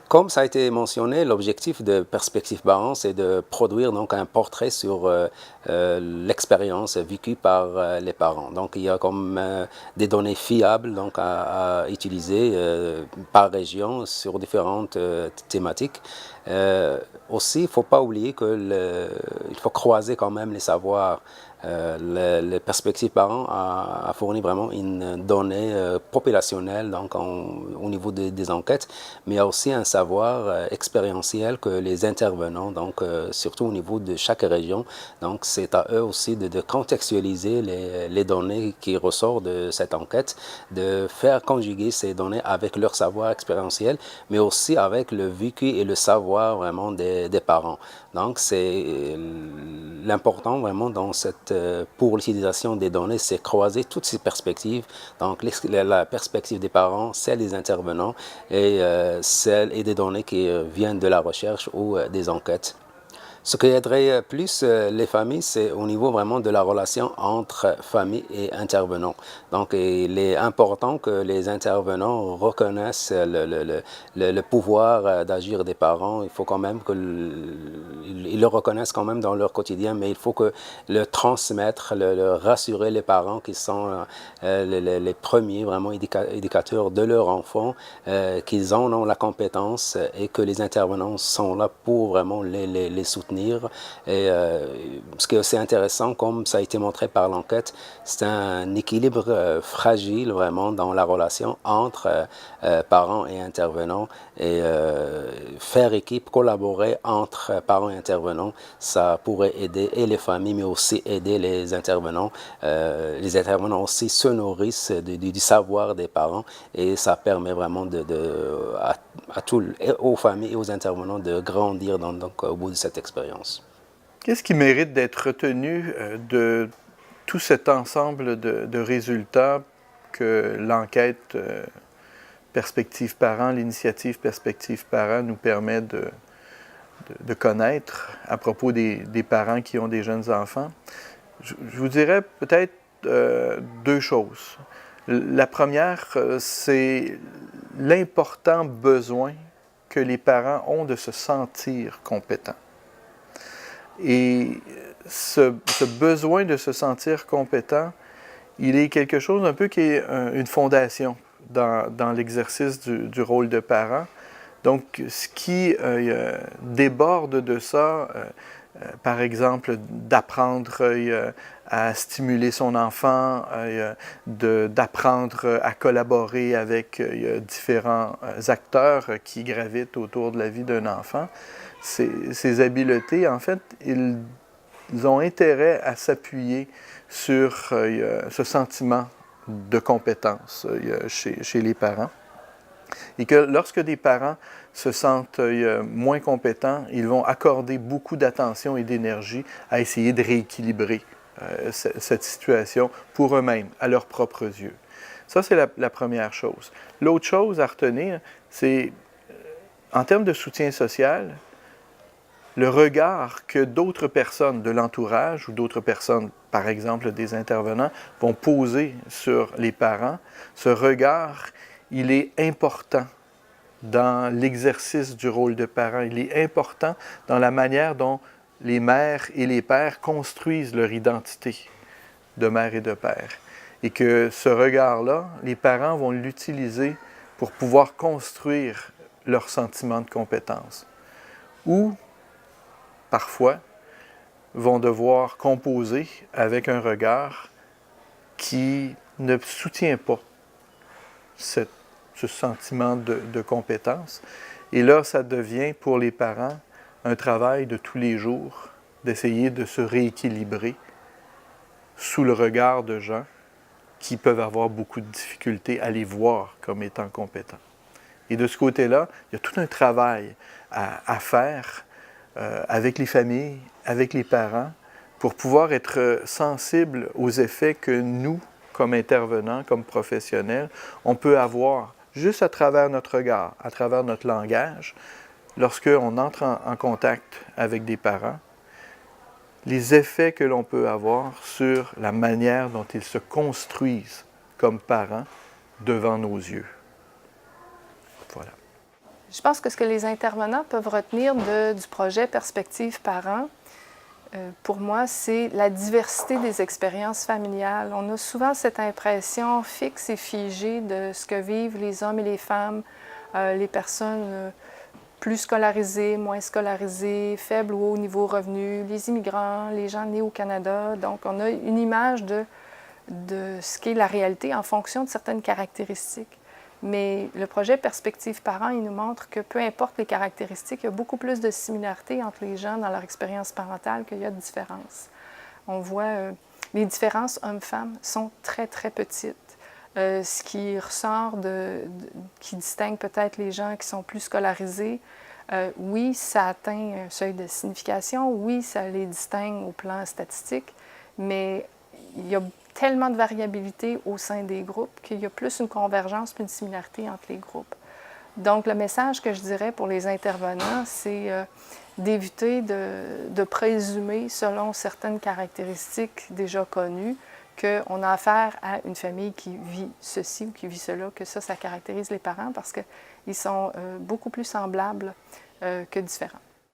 Comme ça a été mentionné, l'objectif de Perspective Parents, c'est de produire donc un portrait sur l'expérience vécue par les parents. Donc il y a comme des données fiables donc à utiliser par région sur différentes thématiques. Aussi, il ne faut pas oublier il faut croiser quand même les savoirs. Les perspectives parents a fourni vraiment une donnée populationnelle donc au niveau des enquêtes, mais il y a aussi un savoir expérientiel que les intervenants, donc surtout au niveau de chaque région, donc c'est à eux aussi de contextualiser les données qui ressortent de cette enquête, de faire conjuguer ces données avec leur savoir expérientiel, mais aussi avec le vécu et le savoir vraiment des parents. Donc c'est l'important vraiment dans pour l'utilisation des données, c'est croiser toutes ces perspectives, donc la perspective des parents, celle des intervenants et des données qui viennent de la recherche ou des enquêtes. Ce qui aiderait plus les familles, c'est au niveau vraiment de la relation entre famille et intervenants. Donc, il est important que les intervenants reconnaissent le pouvoir d'agir des parents. Il faut quand même qu'ils le reconnaissent quand même dans leur quotidien, mais il faut que le transmettre, le rassurer les parents qui sont les premiers vraiment éducateurs de leur enfant, qu'ils en ont la compétence et que les intervenants sont là pour vraiment les soutenir. Et ce qui est aussi intéressant, comme ça a été montré par l'enquête, c'est un équilibre fragile vraiment dans la relation entre parents et intervenants. Et faire équipe, collaborer entre parents et intervenants, ça pourrait aider et les familles, mais aussi aider les intervenants. Les intervenants aussi se nourrissent du savoir des parents et ça permet vraiment aux familles et aux intervenants de grandir donc, au bout de cette expérience. Qu'est-ce qui mérite d'être retenu de tout cet ensemble de résultats que l'enquête Perspective Parents, l'initiative Perspective Parents nous permet de connaître à propos des parents qui ont des jeunes enfants? Je vous dirais peut-être deux choses. La première, c'est l'important besoin que les parents ont de se sentir compétents. Et ce besoin de se sentir compétent, il est quelque chose un peu qui est une fondation dans l'exercice du rôle de parent. Donc, ce qui déborde de ça, par exemple, d'apprendre à stimuler son enfant, d'apprendre à collaborer avec différents acteurs qui gravitent autour de la vie d'un enfant. Ces habiletés, en fait, ils ont intérêt à s'appuyer sur ce sentiment de compétence chez les parents. Et que lorsque des parents se sentent moins compétents, ils vont accorder beaucoup d'attention et d'énergie à essayer de rééquilibrer cette situation pour eux-mêmes, à leurs propres yeux. Ça, c'est la première chose. L'autre chose à retenir, c'est, en termes de soutien social, le regard que d'autres personnes de l'entourage ou d'autres personnes, par exemple des intervenants, vont poser sur les parents, ce regard, il est important dans l'exercice du rôle de parent. Il est important dans la manière dont les mères et les pères construisent leur identité de mère et de père. Et que ce regard-là, les parents vont l'utiliser pour pouvoir construire leur sentiment de compétence. Ou, parfois, vont devoir composer avec un regard qui ne soutient pas ce sentiment de compétence. Et là, ça devient pour les parents un travail de tous les jours d'essayer de se rééquilibrer sous le regard de gens qui peuvent avoir beaucoup de difficultés à les voir comme étant compétents. Et de ce côté-là, il y a tout un travail à faire avec les familles, avec les parents, pour pouvoir être sensibles aux effets que nous, comme intervenants, comme professionnels, on peut avoir juste à travers notre regard, à travers notre langage, lorsqu'on entre en contact avec des parents, les effets que l'on peut avoir sur la manière dont ils se construisent comme parents devant nos yeux. Voilà. Je pense que ce que les intervenants peuvent retenir du projet Perspectives Parents, pour moi, c'est la diversité des expériences familiales. On a souvent cette impression fixe et figée de ce que vivent les hommes et les femmes, les personnes plus scolarisés, moins scolarisés, faible ou haut niveau revenu, les immigrants, les gens nés au Canada. Donc, on a une image de ce qu'est la réalité en fonction de certaines caractéristiques. Mais le projet Perspectives Parents, il nous montre que peu importe les caractéristiques, il y a beaucoup plus de similarités entre les gens dans leur expérience parentale qu'il y a de différences. On voit les différences hommes-femmes sont très, très petites. Ce qui ressort qui distingue peut-être les gens qui sont plus scolarisés, oui, ça atteint un seuil de signification, oui, ça les distingue au plan statistique, mais il y a tellement de variabilité au sein des groupes qu'il y a plus une convergence qu'une similarité entre les groupes. Donc, le message que je dirais pour les intervenants, c'est d'éviter de présumer, selon certaines caractéristiques déjà connues, qu'on a affaire à une famille qui vit ceci ou qui vit cela, que ça caractérise les parents parce qu'ils sont beaucoup plus semblables que différents.